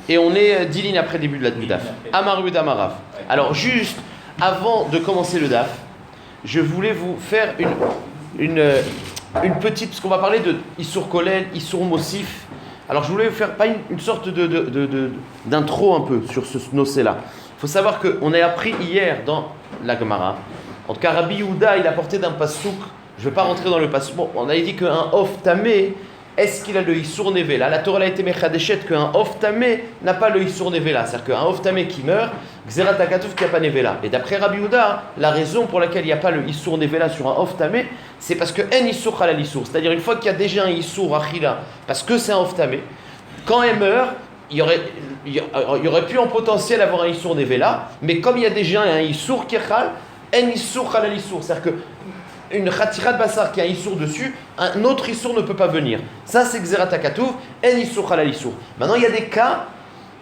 Et on est 10 lignes après le début de la daf. Amaru d'Amaraf. Alors juste avant de commencer le daf, je voulais vous faire une petite, parce qu'on va parler de Issour Kolel, Issour Mosif. Alors je voulais vous faire pas une sorte d'intro un peu sur ce nocé-là. Il faut savoir qu'on a appris hier dans la Gemara. En tout cas, Rabbi Yehuda, il a porté d'un pasouk. Je ne vais pas rentrer dans le pasouk. Bon, on avait dit qu'un Of Tamé, est-ce qu'il a le Issour Nevela? La Torah a été mechadeshet qu'un Of Tamé n'a pas le Issour Nevela. C'est-à-dire qu'un Of Tamé qui meurt, Gzerat HaKatuf qui n'a pas Nevela. Et d'après Rabbi Yehuda, la raison pour laquelle il n'y a pas le Issour Nevela sur un Of Tamé, c'est parce que En Issour Halal Issour. C'est-à-dire une fois qu'il y a déjà un Issour Achila, parce que c'est un Of Tamé, quand elle meurt, il y aurait pu en potentiel avoir un Issour Nevela, mais comme il y a déjà un Issour Kechal, En Issour Halal Issour. C'est-à-dire que une Khatirat Bassar qui a un Issour dessus, un autre Issour ne peut pas venir. Ça, c'est Gzerat HaKatuf, En Issour Halal Issour. Maintenant, il y a des cas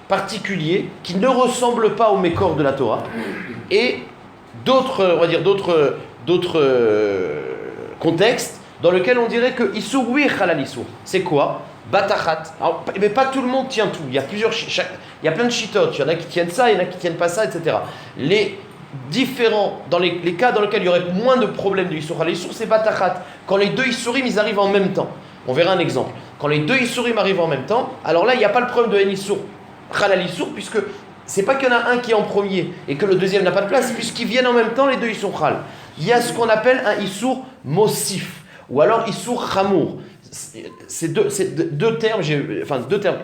particuliers qui ne ressemblent pas au Mékor de la Torah et d'autres, on va dire, d'autres contextes dans lesquels on dirait que Issour, oui, Halal Issour. C'est quoi? Batachat. Alors, mais pas tout le monde tient tout. Il y a il y a plein de chitotes. Il y en a qui tiennent ça, il y en a qui tiennent pas ça, etc. Les différents, dans les cas dans lesquels il y aurait moins de problèmes de Issour Halal Issour, c'est Batachat. Quand les deux Issourim, ils arrivent en même temps. On verra un exemple. Quand les deux Issourim arrivent en même temps, alors là, il n'y a pas le problème de En Issour Halal Issour, puisque c'est pas qu'il y en a un qui est en premier et que le deuxième n'a pas de place, puisqu'ils viennent en même temps, les deux Issour Hal. Il y a ce qu'on appelle un Issour Mosif, ou alors Issour Chamour. C'est deux termes,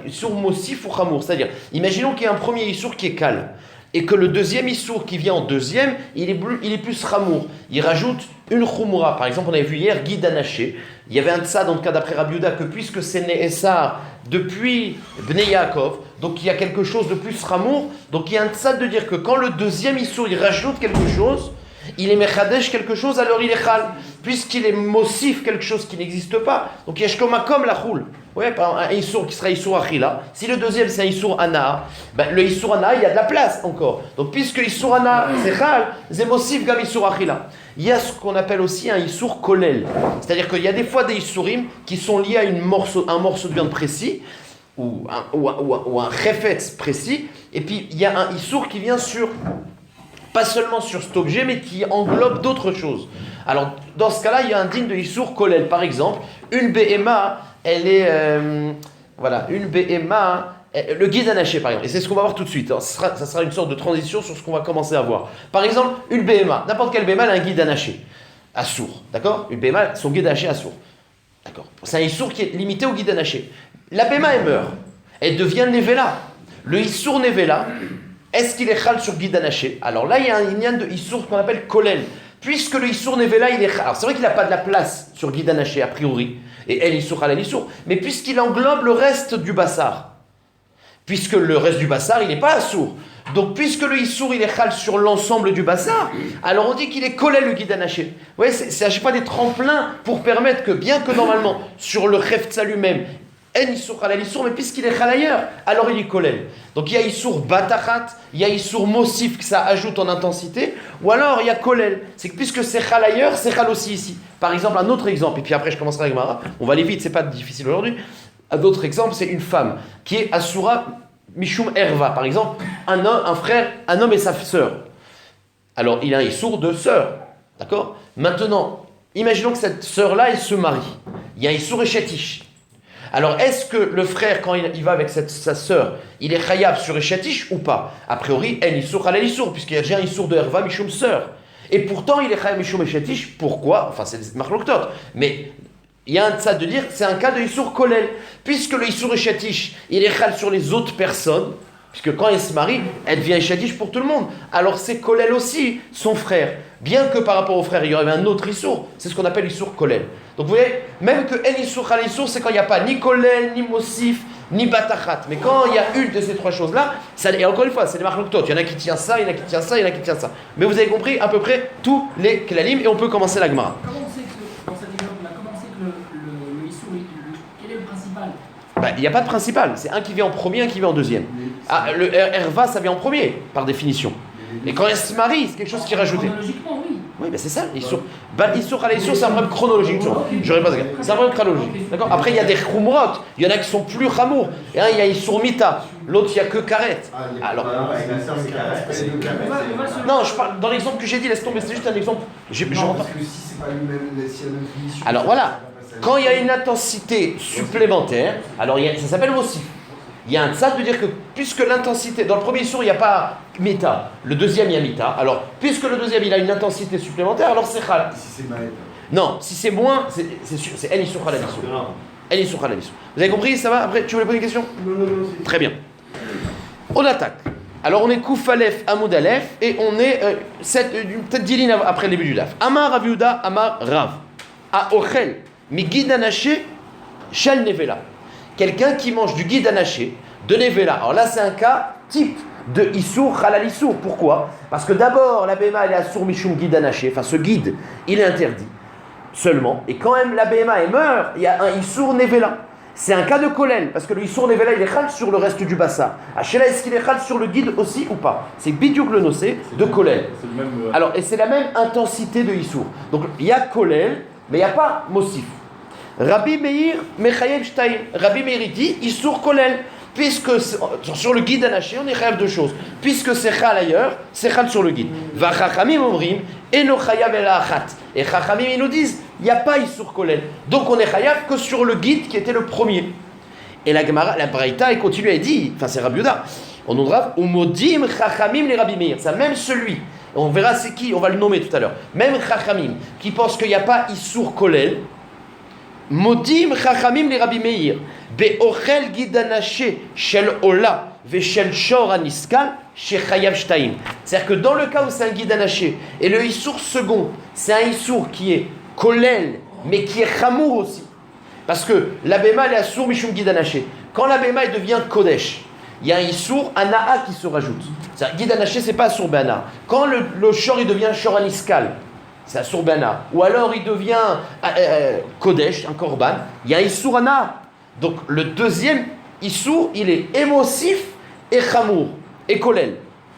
Issour Mosif ou Chamour. C'est-à-dire, imaginons qu'il y a un premier Issour qui est Kal, et que le deuxième Issour qui vient en deuxième, il est plus Chamour. Il rajoute une Khumura. Par exemple, on avait vu hier Guy Danaché. Il y avait un tzad, dans le cas d'après Rabbi Yehuda, que puisque c'est Ne'essar depuis Bnei Yaakov, donc il y a quelque chose de plus Chamour. Donc il y a un tzad de dire que quand le deuxième Issour, il rajoute quelque chose, il est Mechadesh quelque chose, alors il est Chal. Puisqu'il est Mosif quelque chose qui n'existe pas. Donc Yeshkoma comme la choule. Ouais, par un Issour qui sera Issour Achila. Si le deuxième c'est un Issour Ana, ben, le Issour Ana, il y a de la place encore. Donc puisque Issour Ana c'est Chal, c'est Mosif gam Issour Achila. Il y a ce qu'on appelle aussi un Issour Kolel. C'est-à-dire qu'il y a des fois des Issourim qui sont liés à un morceau de viande précis, ou un Chefetz précis, et puis il y a un Issour qui vient pas seulement sur cet objet, mais qui englobe d'autres choses. Alors, dans ce cas-là, il y a un digne de Issour Kolel. Par exemple, une BMA, elle est... une BMA... Le guide anaché, par exemple. Et c'est ce qu'on va voir tout de suite. Alors, ça sera une sorte de transition sur ce qu'on va commencer à voir. Par exemple, une BMA. N'importe quelle BMA, elle a un guide anaché. Assour. D'accord? Une BMA, son guide anaché assour. D'accord? C'est un Issour qui est limité au guide anaché. La BMA, elle meurt. Elle devient Nevela. Le Issour Nevela... Est-ce qu'il est chal sur guide anaché? Alors là, il y a un inyan de Issour qu'on appelle Kolel. Puisque le Issour Nevela, il est chal. Alors c'est vrai qu'il n'a pas de la place sur guide anaché, a priori. Et El Issour Halal Issour. Mais puisqu'il englobe le reste du Bassar. Puisque le reste du Bassar, il n'est pas Assour. Donc puisque le Issour, il est chal sur l'ensemble du Bassar, alors on dit qu'il est Kolel le guide anaché. Vous voyez, c'est à chaque fois des tremplins pour permettre que, bien que normalement, sur le Cheftza lui-même, En Issour Halal Issour, mais puisqu'il est Chal ailleurs, alors il est Kolel. Donc il y a Issour Batachat, il y a Issour Mosif que ça ajoute en intensité, ou alors il y a Kolel. C'est que puisque c'est Chal ailleurs, c'est Chal aussi ici. Par exemple, un autre exemple, et puis après je commencerai avec Mara, on va aller vite, c'est pas difficile aujourd'hui. Un autre exemple, c'est une femme qui est Assoura Mishum Erva. Par exemple, un homme et sa sœur. Alors il a un Issour de sœur, d'accord? Maintenant, imaginons que cette sœur-là, elle se marie. Il y a un Issour Eshetish. Alors, est-ce que le frère, quand il va avec sa sœur, il est chayav sur Eshetish ou pas? A priori, En Issour Halal Issour, puisqu'il y a déjà un Issour de Erva Mishum sœur. Et pourtant, il est chayav Mishum Eshetish. Pourquoi? Enfin, c'est Marloktot. Mais il y a un tzad de dire, c'est un cas de Issour Kolel. Puisque le Issour Eshetish, il est chal sur les autres personnes, puisque quand elle se marie, elle devient Eshetish pour tout le monde. Alors, c'est Kolel aussi, son frère. Bien que par rapport au frère, il y aurait un autre Issour, c'est ce qu'on appelle Issour Kolel. Donc vous voyez, même que En Issour Halal Issour, c'est quand il n'y a pas ni Kolel, ni Mosif, ni Batachat. Mais quand il y a une de ces trois choses-là, et encore une fois, c'est des marloktot. Il y en a qui tient ça, il y en a qui tient ça, il y en a qui tient ça. Mais vous avez compris à peu près tous les klalim et on peut commencer la Gemara. Comment on sait que, dans cet exemple-là, comment on sait que le Issour, quel est le principal? Il n'y a pas de principal, c'est un qui vient en premier, un qui vient en deuxième. Le Erva, ça vient en premier, par définition. Et quand elle se marie, c'est quelque chose qui est rajouté. Chronologiquement, oui. Oui, mais c'est ça, Issour. Issour à Issour, c'est un problème chronologique. J'aurais pas dit. C'est un problème chronologique. D'accord. Après, il y a des khumrot. Il y en a qui sont plus chamour. Et un, il y a Issour mita. L'autre, il n'y a que karet. Alors. Non, je parle dans l'exemple que j'ai dit, laisse tomber, c'est juste un exemple. Parce que si c'est pas lui-même, si elle même finition. Alors voilà. Quand il y a une intensité supplémentaire, alors ça s'appelle aussi. Il y a un tzad de dire que puisque l'intensité, dans le premier sourd il n'y a pas mita, le deuxième il y a mita, alors puisque le deuxième il a une intensité supplémentaire, alors c'est chal. Si c'est maël. Non, si c'est moins, c'est sûr, c'est en issour chal en issour. Vous avez compris, ça va? Après, tu voulais poser une question? Non. Très bien. On attaque. Alors on est Kouf Aleph, Amoud Aleph, et on est peut-être 10 lignes après le début du daf. Amar Rav Yehuda, Amar Rav. A Ochel, mi guide anaché, shel nevela. Quelqu'un qui mange du guide anaché, de nevela. Alors là c'est un cas type de Issour Halal Issour. Pourquoi? Parce que d'abord la BMA elle est Assour Mishum guide anaché, enfin ce guide il est interdit seulement. Et quand même la BMA elle meurt, il y a un Issour nevela. C'est un cas de kolel, parce que le Issour nevela il est chal sur le reste du bassa. Hachela, est-ce qu'il est chal sur le guide aussi ou pas? C'est bidiouk le nocé de kolel. Alors, et c'est la même intensité de Issour. Donc il y a kolel, mais il n'y a pas mosif. Rabbi Meir Mechayev Shtaim. Rabbi Meir dit Issour kolel. Puisque sur le guide anaché, on est chayav de choses. Puisque c'est chal ailleurs, c'est chal sur le guide. Va chachamim omrim, eno chayav el achat. Et chachamim ils nous disent, il n'y a pas Issour kolel. Donc on est chayav que sur le guide qui était le premier. Et la Gemara, la Braïta, elle continue et dit, enfin c'est Rabbi Yehuda, on nous dira, umodim chachamim les Rabbi Meir. C'est même celui, on verra c'est qui, on va le nommer tout à l'heure. Même chachamim qui pense qu'il n'y a pas Issour kolel, modim chachamim les Rabbi Meir. Be'ochel gidanaché shel ola ve'shel shor aniskal shechayav shtaim. C'est-à-dire que dans le cas où c'est un gidanaché et le issour second, c'est un issour qui est kolel mais qui est chamour aussi. Parce que la béma elle est assour mishum gidanaché. Quand la béma elle devient kodesh, il y a un issour anaa qui se rajoute. C'est-à-dire gidanaché c'est pas assour bana. Quand le shor il devient shor aniskal, c'est assour bana. Ou alors il devient kodesh, un korban, il y a un issour anaa. Donc le deuxième Issour, il est émotif et chamour, et kolel.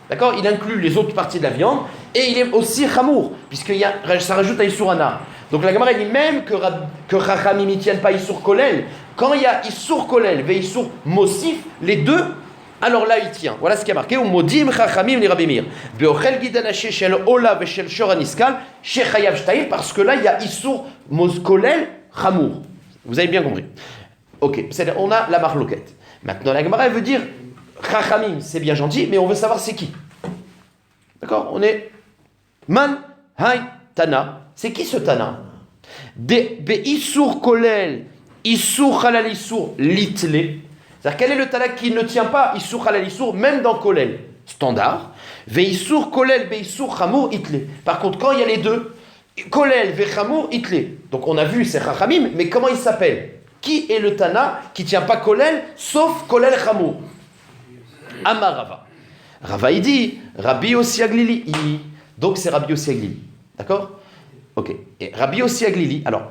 D'accord? Il inclut les autres parties de la viande, et il est aussi chamour, ça rajoute à Issour ana. Donc la Gemara dit même que Chachamim ne tiennent pas Issour kolel, quand il y a Issour kolel et Issour mosif, les deux, alors là il tient. Voilà ce qui a marqué, ou modim Chachamim li Rabbi Meir. Be'ochel gidanaché shel ola ve'shel shor aniskal, shechayav shtaim, parce que là il y a Issour kolel, chamour. Vous avez bien compris. Ok, on a la marloquette. Maintenant, la Gemara, elle veut dire Chachamim, c'est bien gentil, mais on veut savoir c'est qui. D'accord? On est Man, Hay, Tana. C'est qui ce Tana? Be Issour Kolel, Issour Halal Issour, Litle. C'est-à-dire, quel est le Tana qui ne tient pas Issour Halal Issour, même dans Kolel? Standard. Ve Issour Kolel, Be Issour Chamour, Itle. Par contre, quand il y a les deux, Kolel, Ve Chamour, Itle. Donc, on a vu, c'est Chachamim, mais comment il s'appelle? Qui est le Tana qui ne tient pas Kolel, sauf Kolel Chamour? Amar Rava. Rava il dit, Rabbi Yossi Aglili. Donc c'est Rabbi Yossi Aglili. D'accord? Ok. Et Rabbi Yossi Aglili, alors,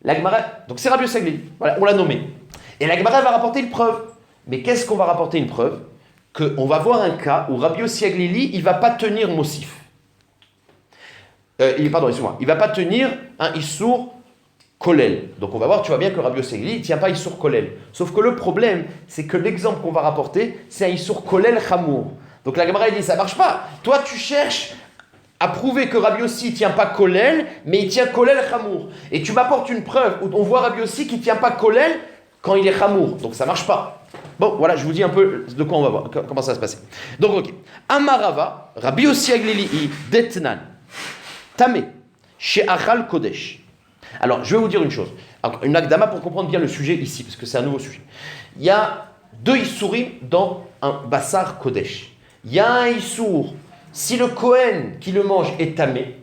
la Gemara, donc c'est Rabbi Yossi Aglili. Voilà, on l'a nommé. Et la Gemara va rapporter une preuve. Mais qu'est-ce qu'on va rapporter une preuve? Qu'on va voir un cas où Rabbi Yossi Aglili, il ne va pas tenir Mosif. Pardon, excuse-moi. Il ne va pas tenir un Issour Kolel. Donc on va voir, tu vois bien que Rabbi Yossi Aglili ne tient pas Issour Kolel. Sauf que le problème, c'est que l'exemple qu'on va rapporter, c'est un Issour Kolel Chamour. Donc la Gemara dit, ça ne marche pas. Toi, tu cherches à prouver que Rabbi Yossi ne tient pas Kolel, mais il tient Kolel Chamour. Et tu m'apportes une preuve où on voit Rabbi Yossi qui ne tient pas Kolel quand il est Chamour. Donc ça ne marche pas. Bon, voilà, je vous dis un peu de quoi on va voir, comment ça va se passer. Donc, ok. Amarava, Rabbi Yossi Aglili, Detnan, Tamé, chez Achal Kodesh. Alors, je vais vous dire une chose. Alors, une akdama pour comprendre bien le sujet ici, parce que c'est un nouveau sujet. Il y a deux issourim dans un bassar kodesh. Il y a un issour, si le Kohen qui le mange est tamé,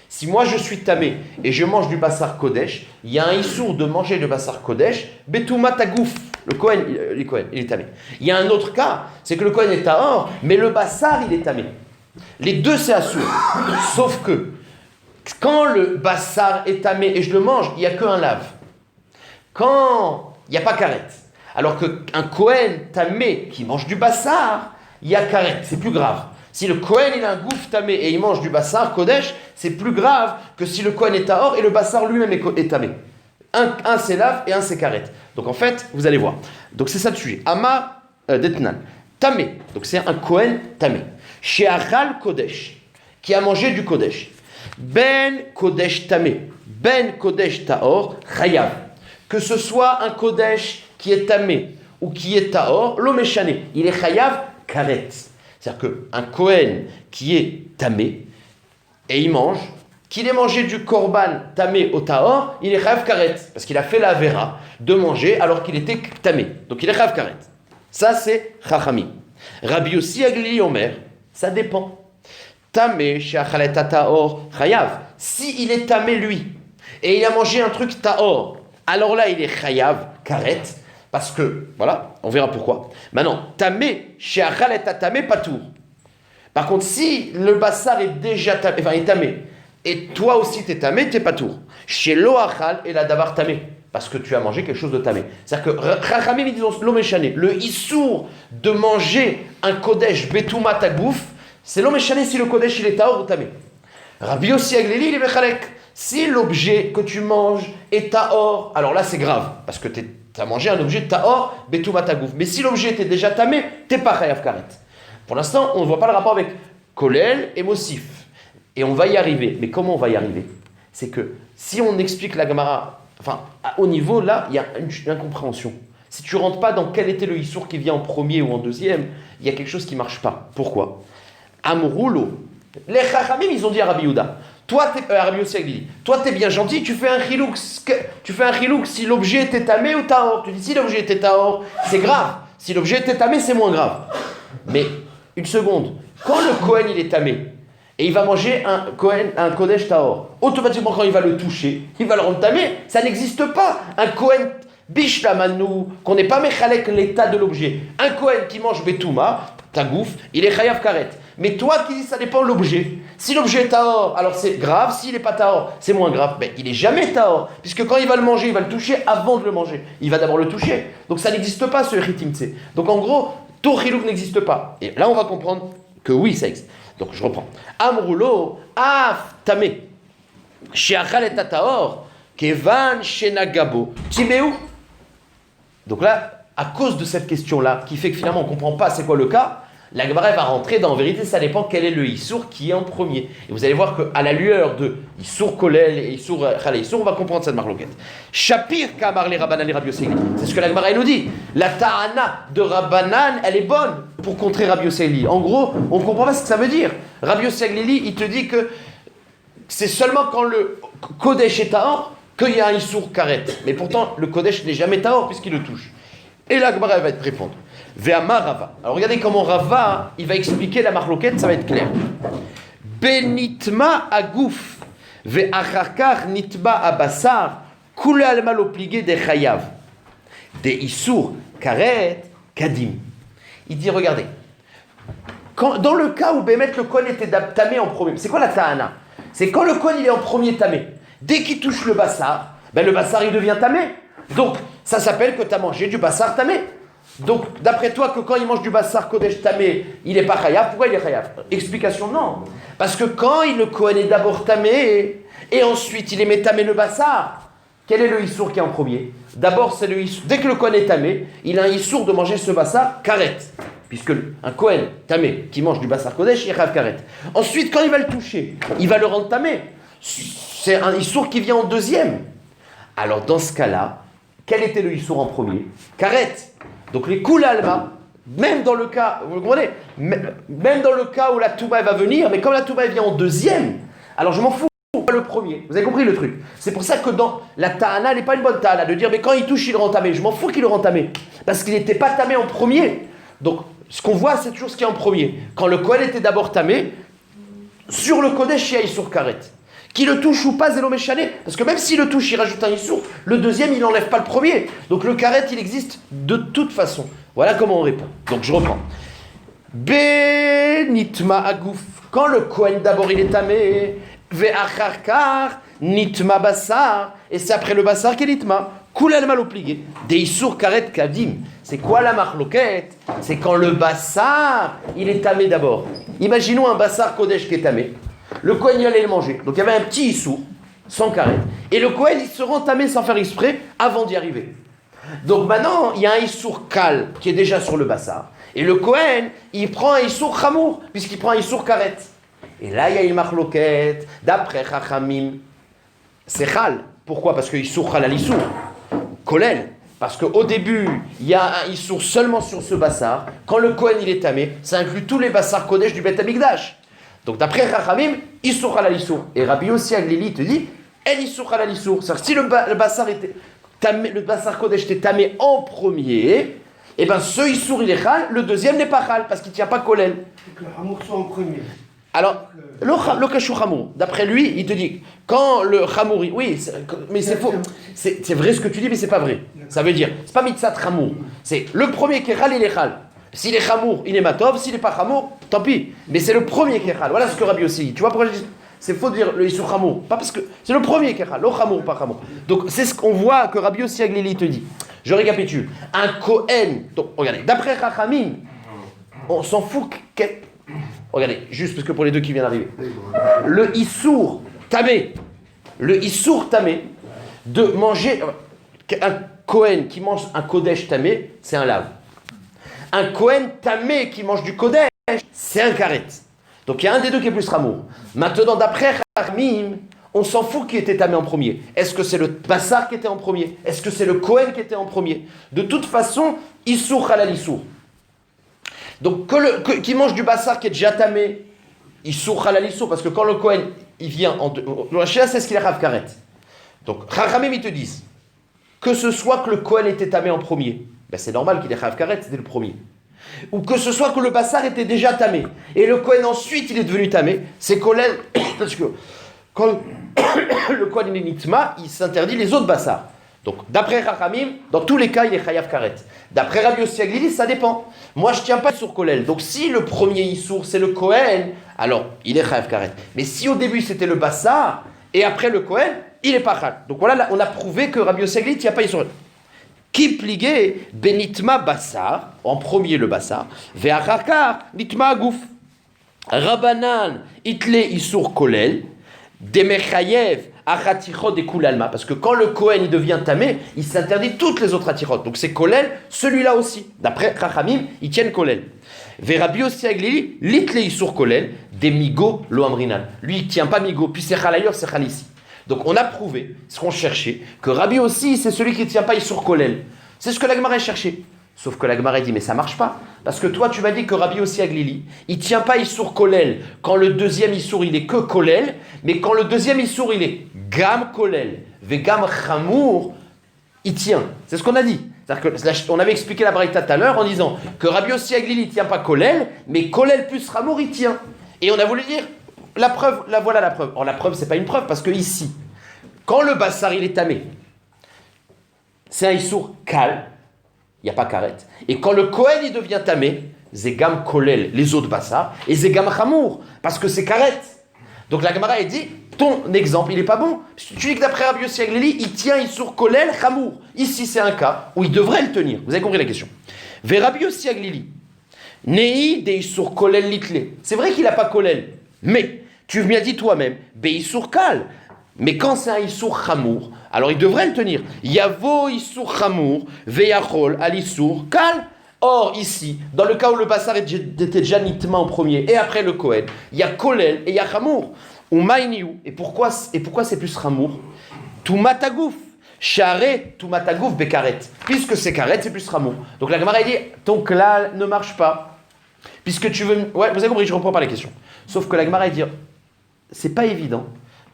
si moi je suis tamé et je mange du bassar kodesh, il y a un issour de manger du bassar kodesh, betouma tagouf, le Kohen, il est tamé. Il y a un autre cas, c'est que le Kohen est tahor, mais le bassar il est tamé. Les deux c'est assour, sauf que quand le bassar est tamé et je le mange, il n'y a qu'un lave. Quand il n'y a pas karet. Alors qu'un Kohen tamé qui mange du bassar, il y a karet, c'est plus grave. Si le Kohen il a un gouffre tamé et il mange du bassar Kodesh, c'est plus grave que si le Kohen est tahor et le bassar lui-même est tamé. Un c'est lave et un c'est karet. Donc en fait, vous allez voir. Donc c'est ça le sujet. Ama detnan. Tamé. Donc c'est un Kohen tamé. Chez Achal Kodesh, qui a mangé du Kodesh. Ben Kodesh tamé. Ben Kodesh tahor chayav. Que ce soit un Kodesh qui est tamé ou qui est tahor, l'omeshane, il est chayav karet. C'est-à-dire qu'un Kohen qui est tamé et il mange, qu'il ait mangé du korban tamé au tahor, il est chayav karet. Parce qu'il a fait la vera de manger alors qu'il était tamé. Donc il est chayav karet. Ça c'est chachami. Rabbi Yossi Aglili Omer, ça dépend. Tamé chez achalet tahor chayav. Si il est tamé lui et il a mangé un truc tahor, alors là il est chayav karet. Parce que, voilà, on verra pourquoi. Maintenant, tamé, chez Achal et tamé, pas tout. Par contre, si le bassar est déjà tamé, enfin, est tamé, et toi aussi t'es tamé, t'es pas tout. Chez lo Achal et la davar tamé, parce que tu as mangé quelque chose de tamé. C'est-à-dire que, Chachamim, ils disent l'omeshane, le issour de manger un kodesh betouma tagouf, c'est l'omeshane si le kodesh il est tahor ou tamé. Rabbi Yossi Aglili, il est bechalek. Si l'objet que tu manges est tahor, alors là c'est grave, parce que tu as mangé un objet tahor, betouma tagouf. Mais si l'objet était déjà tamé, t'es pas chayav karet. Pour l'instant, on ne voit pas le rapport avec kolel et mosif. Et on va y arriver. Mais comment on va y arriver? C'est que si on explique la Gemara, enfin, au niveau là, il y a une incompréhension. Si tu rentres pas dans quel était le issour qui vient en premier ou en deuxième, il y a quelque chose qui marche pas. Pourquoi? Amroulo. Les Chachamim, ils ont dit à Rabbi Yehuda, toi, Rabbi Yossi Aglili, toi, t'es bien gentil, tu fais un chilouk si l'objet était tamé ou tahor. Tu dis, si l'objet était tahor, c'est grave. Si l'objet était tamé, c'est moins grave. Mais, une seconde, quand le Kohen, il est tamé, et il va manger un Kodesh tahor, automatiquement, quand il va le toucher, il va le rendre tamé. Ça n'existe pas. Un Kohen bishlamanu, qu'on n'est pas mechalek l'état de l'objet. Un Kohen qui mange betouma, tagouf, il est chayav karet. Mais toi qui dis ça dépend de l'objet. Si l'objet est tahor, alors c'est grave. S'il n'est pas tahor, c'est moins grave. Mais il n'est jamais tahor. Puisque quand il va le manger, il va le toucher avant de le manger. Il va d'abord le toucher. Donc ça n'existe pas ce ritimtse. Donc en gros, Tochilouk n'existe pas. Et là on va comprendre que oui, ça existe. Donc je reprends. Amroulo, af tamé. Sheachal et tahor, kevan shenagabo. Timéou. Donc là, à cause de cette question-là, qui fait que finalement on ne comprend pas c'est quoi le cas, la Gemara va rentrer dans, en vérité, ça dépend quel est le Issour qui est en premier. Et vous allez voir qu'à la lueur de Issour Kolel et Issour Chalé Issour, on va comprendre cette marloquette. Shapir Kamar les Rabbanan et Rabbi Yossi Aglili. C'est ce que la Gemara nous dit. La Ta'ana de Rabbanan, elle est bonne pour contrer Rabbi Yossi Aglili. En gros, on ne comprend pas ce que ça veut dire. Rabbi Yossi Aglili, il te dit que c'est seulement quand le Kodesh est tahor qu'il y a un Issour Karet. Mais pourtant, le Kodesh n'est jamais tahor puisqu'il le touche. Et la Gemara va te répondre. Ve'amar Rava. Alors regardez comment Rava, il va expliquer la marloquette, ça va être clair. Benitma agouf ve'acharkar nitba abassar kule alma l'obligé des chayav des issour karet kadim. Il dit regardez, dans le cas où Bémet le Kohen était tamé en premier, c'est quoi la ta'ana? C'est quand le Kohen il est en premier tamé. Dès qu'il touche le bassar, le bassar il devient tamé. Donc ça s'appelle que tu as mangé du bassar tamé. Donc, d'après toi, que quand il mange du bassar Kodesh tamé, il n'est pas chayav, pourquoi il est chayav? Explication, non. Parce que quand le Kohen est d'abord tamé, et ensuite il émet tamé le bassar, quel est le issour qui est en premier? D'abord, c'est le issour. Dès que le Kohen est tamé, il a un issour de manger ce bassar karet. Puisque un Kohen tamé qui mange du bassar Kodesh, il est chayav karet. Ensuite, quand il va le toucher, il va le rendre tamé. C'est un issour qui vient en deuxième. Alors, dans ce cas-là, quel était le issour en premier? Karet. Donc les kul alma, même dans le cas, vous le comprenez, même dans le cas où la touba va venir, mais comme la touba vient en deuxième, alors je m'en fous, pas le premier. Vous avez compris le truc? C'est pour ça que dans la ta'ana, elle n'est pas une bonne ta'ana, de dire mais quand il touche, il le rend tamé. Je m'en fous qu'il le rend tamé, parce qu'il n'était pas tamé en premier. Donc ce qu'on voit, c'est toujours ce qui est en premier. Quand le Kohen était d'abord tamé, sur le Kodesh, il y a Issour Karet. Qui le touche ou pas, Zélo Méchané. Parce que même s'il le touche, il rajoute un Issour. Le deuxième, il n'enlève pas le premier. Donc le Karet, il existe de toute façon. Voilà comment on répond. Donc je reprends. Benitma agouf. Quand le Kohen d'abord il est tamé, ve'acharkar nitma bassar. Et c'est après le bassar qu'il est nitma. Koulal mal obligé. Des Issour Karet Kadim. C'est quoi la marloquette? C'est quand le bassar, il est tamé d'abord. Imaginons un bassar Kodesh qui est tamé. Le Kohen, il allait le manger. Donc il y avait un petit Issour, sans Karet. Et le Kohen, il se rend tamé sans faire exprès avant d'y arriver. Donc maintenant, il y a un Issour Kal qui est déjà sur le bassar. Et le Kohen, il prend un Issour Chamour, puisqu'il prend un Issour Karet. Et là, il y a une marloquette. D'après Chachamim, c'est Chal. Pourquoi? Parce que Issour Chal al Issour. Kolel. Parce qu'au début, il y a un Issour seulement sur ce bassar. Quand le Kohen, il est tamé, ça inclut tous les bassars Kodesh du Beth Amikdash. Donc d'après Chachamim, Issour Chal al Issour. Et Rabbi Yossi Aglili te dit, El Issour Chal al Issour. C'est-à-dire que si le bassar était tamé, le bassar Kodesh était tamé en premier, et bien ce Issour il est Chal, le deuxième n'est pas Chal, parce qu'il ne tient pas Kolel. Il faut que le Hamour soit en premier. Alors, le Kashou Hamour, d'après lui, il te dit, quand le Hamour, oui, mais c'est faux. C'est vrai ce que tu dis, mais c'est pas vrai. Ça veut dire, c'est pas Mitzat Hamour. C'est le premier qui est Chal, il est Chal. S'il est Hamour, il est Matov. S'il n'est pas Hamour, tant pis. Mais c'est le premier qui est Chal. Voilà ce que Rabbi aussi dit. Tu vois pourquoi je dis c'est faux de dire le Issour Hamour. Pas parce que c'est le premier qui est Chal. Le Hamour, pas Hamour. Donc, c'est ce qu'on voit que Rabbi aussi Aglili te dit. Je récapitule. Un Kohen, donc, regardez, d'après Chachamim, on s'en fout regardez, juste parce que pour les deux qui viennent d'arriver. Le Issour Tamé, de manger, un Kohen qui mange un Kodesh Tamé, c'est un lave. Un Kohen Tamé qui mange du Kodesh, c'est un Karet. Donc il y a un des deux qui est plus Ramour. Maintenant, d'après Chachamim, on s'en fout qui était tamé en premier. Est-ce que c'est le Bassar qui était en premier? Est-ce que c'est le Kohen qui était en premier? De toute façon, Issour Halal Issour. Donc, qui mange du Bassar qui est déjà tamé, Issour Halal Issour, parce que quand le Kohen, il vient en deux. Le Shia, c'est ce qu'il a Rav Karet. Donc, Chachamim, ils te disent que ce soit que le Kohen était tamé en premier, ben c'est normal qu'il ait Rav Karet, c'était le premier. Ou que ce soit que le Bassar était déjà tamé, et le Kohen ensuite il est devenu tamé, c'est Kolel, parce que quand le Kohen est Nitma, il s'interdit les autres Bassars. Donc d'après Chachamim, dans tous les cas il est Chayav Karet. D'après Rabbi Yossi Aglili, ça dépend. Moi je tiens pas sur Kolel, donc si le premier Issour c'est le Kohen, alors il est Chayav Karet. Mais si au début c'était le Bassar, et après le Kohen, il est pas Chal. Donc voilà, là, on a prouvé que Rabbi Yossi Aglili ne tient pas Issour. Qui pliguait benitma bassar, en premier le bassar, ve'achakar nitma agouf. Rabanan itle isur kolel, demechayev achatichot de kulalma. Parce que quand le Kohen il devient tamé, il s'interdit toutes les autres atichot. Donc c'est kolel, celui-là aussi. D'après Chachamim, ils tiennent kolel. Ve'Rabbi Yossi Aglili, litle isur kolel, des migo lo amrinan. Lui il tient pas migo, puis c'est chal ailleurs, c'est chal ici. Donc on a prouvé ce qu'on cherchait, que Rabbi aussi c'est celui qui ne tient pas Issour Kolel. C'est ce que la Gemara cherchait. Sauf que la Gemara dit mais ça marche pas. Parce que toi tu m'as dit que Rabbi aussi Aglili, il ne tient pas Issour Kolel quand le deuxième Issour il est que Kolel, mais quand le deuxième Issour il est Gam Kolel, Vegam Chamour, il tient. C'est ce qu'on a dit. C'est-à-dire que on avait expliqué la Braïta tout à l'heure en disant que Rabbi aussi Aglili ne tient pas Kolel, mais Kolel plus Chamour il tient. Et on a voulu dire la preuve, la voilà la preuve. Or la preuve c'est pas une preuve parce que ici, quand le Bassar il est tamé, c'est un Issour Kal, il n'y a pas Karet. Et quand le Kohen il devient tamé, Zegam Kolel, les autres Bassar, et Zegam Chamour, parce que c'est Karet. Donc la Gemara elle dit, ton exemple il n'est pas bon. Tu dis que d'après Rabbi Yossi Aglili, il tient Issour Kolel Chamour. Ici c'est un cas où il devrait le tenir. Vous avez compris la question. Ve Rabbi Yossi Aglili, Nei de Issour Kolel Litle. C'est vrai qu'il n'a pas Kolel, mais tu m'as dit toi-même, Beissour Kal. Mais quand c'est un Issour Chamour, alors il devrait le tenir. Yavo Issour Chamour, Veyachol al Issour Kal. Or ici, dans le cas où le Bassar était déjà nitma en premier, et après le Kohen, il y a Kolel et il y a Chamour. Ou Maïniou. Et pourquoi c'est plus Chamour? Toumatagouf. Charé, Toumatagouf, Bekaret. Puisque c'est Karet, c'est plus Chamour. Donc la Gemara dit, ton klal ne marche pas. Puisque tu veux... Ouais, vous avez compris, je ne reprends pas la question. Sauf que la Gemara dit, c'est pas évident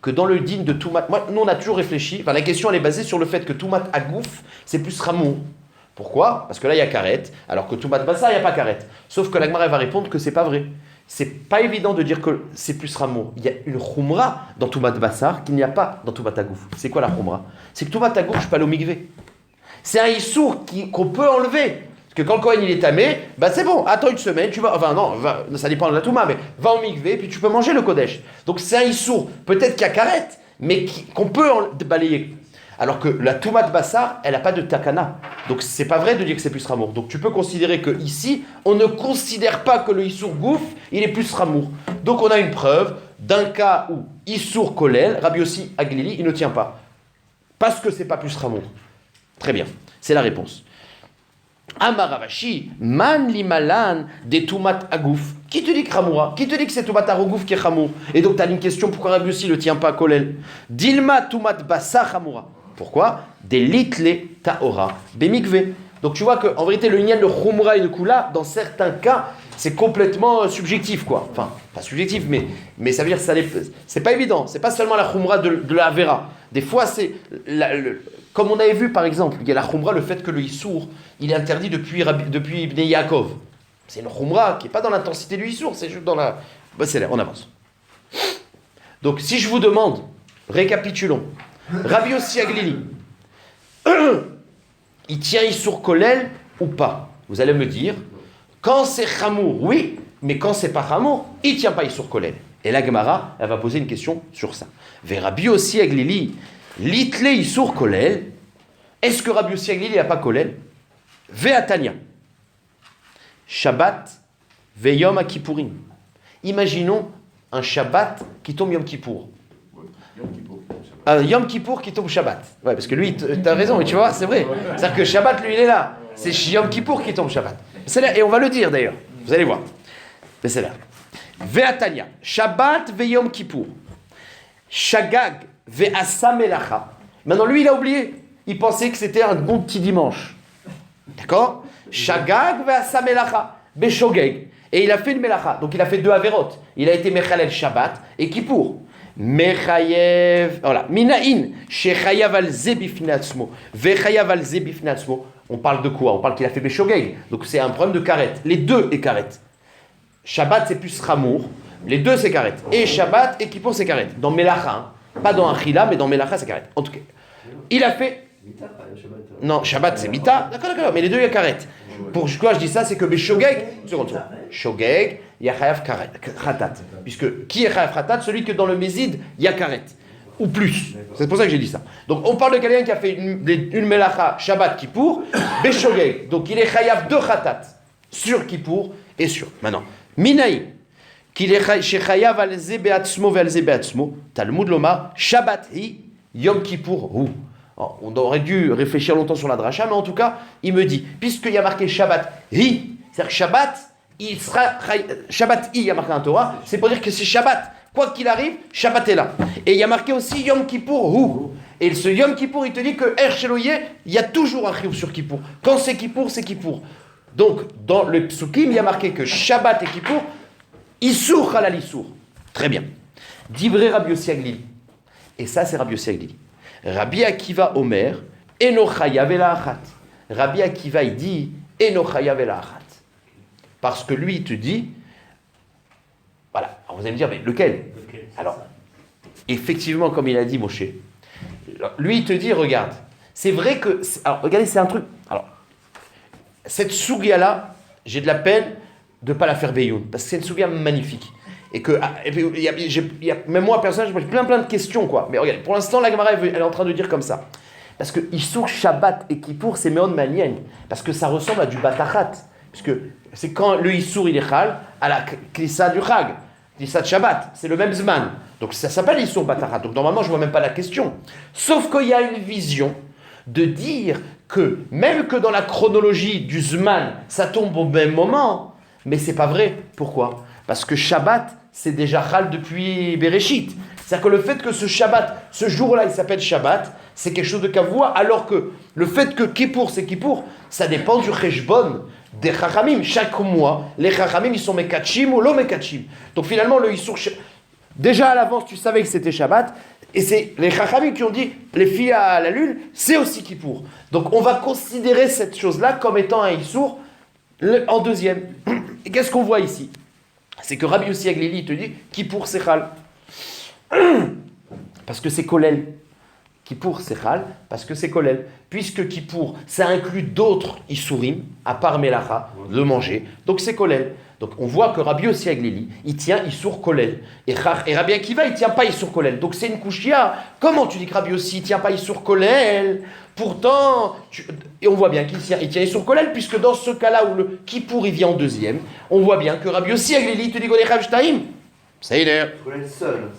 que dans le digne de Toumat... Nous, on a toujours réfléchi, enfin, la question, elle est basée sur le fait que Toumat Agouf, c'est plus Chamour. Pourquoi? Parce que là, il y a Karet, alors que Toumat Bassar, il n'y a pas Karet. Sauf que la Gemara va répondre que c'est pas vrai. C'est pas évident de dire que c'est plus Ramour. Il y a une Khumra dans Toumat Bassar qu'il n'y a pas dans Toumat Agouf. C'est quoi la Khumra? C'est que Toumat Agouf, je peux aller au Mikvé. C'est un Issour qu'on peut enlever. Parce que quand le Kohen il est tamé, bah c'est bon, attends une semaine, tu vas. Enfin non, ça dépend de la Touma, mais va au Mikvé, puis tu peux manger le Kodesh. Donc c'est un Issour, peut-être qu'il y a Karet, mais qu'on peut balayer. Alors que la Toumat Bassar, elle n'a pas de Takana. Donc c'est pas vrai de dire que c'est plus Ramour. Donc tu peux considérer que ici, on ne considère pas que le Issour Gouf, il est plus Ramour. Donc on a une preuve d'un cas où Issour Kolel, Rabbi Yossi Aglili, il ne tient pas. Parce que c'est pas plus Ramour. Très bien, c'est la réponse. Amar Ravashi, man limalan de Toumat Agouf. Qui te dit que Ramoura? Qui te dit que c'est Toumat Agouf qui est Ramour? Et donc tu as une question, pourquoi Rabbi Yossi ne le tient pas à Kolel? Dilma Toumat Bassa Ramoura. Pourquoi? Des litle taora bemikve. Donc tu vois qu'en vérité, le lien de Khumra et de Kula, dans certains cas, c'est complètement subjectif, quoi. Enfin, pas subjectif, mais ça veut dire que c'est pas évident. C'est pas seulement la Khumra de la Avera. Des fois, c'est comme on avait vu par exemple, il y a la Khumra, le fait que le Issour, il est interdit depuis Ibn Yaakov. C'est une Khumra qui n'est pas dans l'intensité du Issour, c'est juste dans la. C'est là, on avance. Donc si je vous demande, récapitulons. Rabbi Yossi Aglili, il tient Issour Kolel ou pas? Vous allez me dire, quand c'est Chamour, oui, mais quand c'est pas Chamour, il ne tient pas Issour Kolel. Et la Gemara, elle va poser une question sur ça. Vers Rabbi Yossi Aglili, l'itle Issour Kolel, est-ce que Rabbi Yossi Aglili n'a pas Kolel? Ve'atania, Shabbat, ve'yom Kippourim. Imaginons un Shabbat qui tombe Yom Kippour. Un Yom Kippour qui tombe Shabbat. Ouais, parce que lui, t'as raison, tu vois, c'est vrai. C'est-à-dire que Shabbat, lui, il est là. C'est Yom Kippour qui tombe Shabbat. C'est là, et on va le dire d'ailleurs. Vous allez voir. Mais c'est là. Ve'atania, Shabbat ve'yom Kippour. Shagag ve'asa melacha. Maintenant, lui, il a oublié. Il pensait que c'était un bon petit dimanche. D'accord? Shagag ve'asa melacha. Beshogeg. Et il a fait une melacha. Donc, il a fait 2 averot. Il a été Mechalel Shabbat et Kippour. Mechayev, voilà, Minaïn, Shechayav al Zebifnatsmo, Vechayav al Zebifnatsmo. On parle de quoi? On parle qu'il a fait Beshogeg. Donc c'est un problème de karet. Les deux est karet. Shabbat c'est plus Ramour. Les deux c'est karet. Et Shabbat et Kippour c'est karet. Dans Melacha, hein. Pas dans Achila, mais dans Melacha c'est karet. En tout cas, il a fait. Non, Shabbat c'est Mita. D'accord. Mais les deux il y a karet. Pourquoi je dis ça? C'est que Beshogeg, seconde tour. Shogeg, il y a Chayav Khatat. Puisque qui est Chayav Khatat? Celui que dans le Mézid, il y a Karet. Ou plus. C'est pour ça que j'ai dit ça. Donc on parle de quelqu'un qui a fait une Melacha Shabbat Kippour, Beshogeg. Donc il est Chayav de Khatat. Sur Kippour et sur. Maintenant, Minaï, qu'il est Chayav al Zebeatzmo vel Zebeatzmo, Talmud Loma, Shabbat hi, Yom Kippour hu. Alors, on aurait dû réfléchir longtemps sur la dracha, mais en tout cas, il me dit, puisqu'il y a marqué Shabbat hi, c'est-à-dire que Shabbat, il sera Shabbat hi, il y a marqué un Torah, c'est pour dire que c'est Shabbat. Quoi qu'il arrive, Shabbat est là. Et il y a marqué aussi Yom Kippour hu. Et ce Yom Kippour, il te dit que Sheloye, il y a toujours un chiyuv sur Kippour. Quand c'est Kippour, c'est Kippour. Donc, dans le psukim, il y a marqué que Shabbat et Kippour, Issour halal Issour. Très bien. Divrei Rabbi Yossi Aglili. Et ça, c'est Rabbi Yossi Aglili. Rabbi Akiva Omer, Eno chayav ela achat. Rabbi Akiva, il dit, Eno chayav ela achat. Parce que lui, il te dit, voilà, alors vous allez me dire, mais lequel? Alors, effectivement, comme il a dit Moshe, lui, il te dit, regarde, c'est vrai que, alors, regardez, c'est un truc, alors, cette sougia-là, j'ai de la peine de ne pas la faire Beyoun, parce que c'est une sougia magnifique. Et que, même moi, personnellement, j'ai plein de questions, quoi. Mais regardez, pour l'instant, la Gemara, elle est en train de dire comme ça. Parce que Issour, Shabbat et Kippour, c'est Meon Manien. Parce que ça ressemble à du Batachat. Parce que c'est quand le Issour, il est Chal, à la Klissa du Chag, Klissa de Shabbat. C'est le même Zman. Donc ça s'appelle Issour Batachat. Donc normalement, je ne vois même pas la question. Sauf qu'il y a une vision de dire que, même que dans la chronologie du Zman, ça tombe au même moment. Mais c'est pas vrai. Pourquoi? Parce que Shabbat, c'est déjà Chal depuis Bereshit. C'est-à-dire que le fait que ce Shabbat, ce jour-là, il s'appelle Shabbat, c'est quelque chose de Kavua, alors que le fait que Kippour, c'est Kippour, ça dépend du Cheshbon des Chachamim. Chaque mois, les Chachamim, ils sont Mekatchim ou lo Mekatchim. Donc finalement, le Issour, déjà à l'avance, tu savais que c'était Shabbat, et c'est les Chachamim qui ont dit, les filles à la lune, c'est aussi Kippour. Donc on va considérer cette chose-là comme étant un Issour en deuxième. Et qu'est-ce qu'on voit ici? C'est que Rabbi Yossi Aglili te dit Kippour c'est Chal. Parce que c'est Kolel. Kippour c'est Chal, parce que c'est Kolel. Puisque Kippour, ça inclut d'autres Issourim, à part Melacha, le manger. Donc c'est Kolel. Donc on voit que Rabbi Yossi Aglili, il tient Issour Kolel. Et Rabbi Akiva, il tient pas Issour Kolel. Donc c'est une kouchia. Comment tu dis que Rabbi Yossi, il tient pas Issour Kolel? Pourtant, et on voit bien qu'il tient Issour Kolel, puisque dans ce cas-là où le Kippour, il vient en deuxième, on voit bien que Rabbi Yossi Aglili, te dit qu'on est Rav Shtaim. Ça y est. Kolel seul,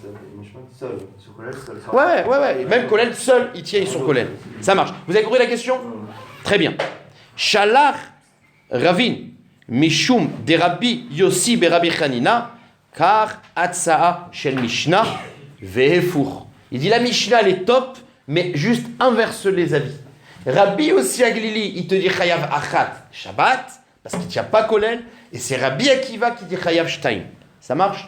seul. Sur Kolel seul. Ouais. Même Kolel seul, il tient Issour Kolel. Ça marche. Vous avez compris la question? Très bien. Shalach Ravin. Mishum de Rabbi Yossi be Rabbi Chanina, car Atsaa shel Mishnah vehefur. Il dit la Mishnah elle est top, mais juste inverse les avis. Rabbi Yossi Aglili, il te dit Chayav Achat Shabbat, parce qu'il ne tient pas Kolel, et c'est Rabbi Akiva qui dit Chayav Shtaim. Ça marche?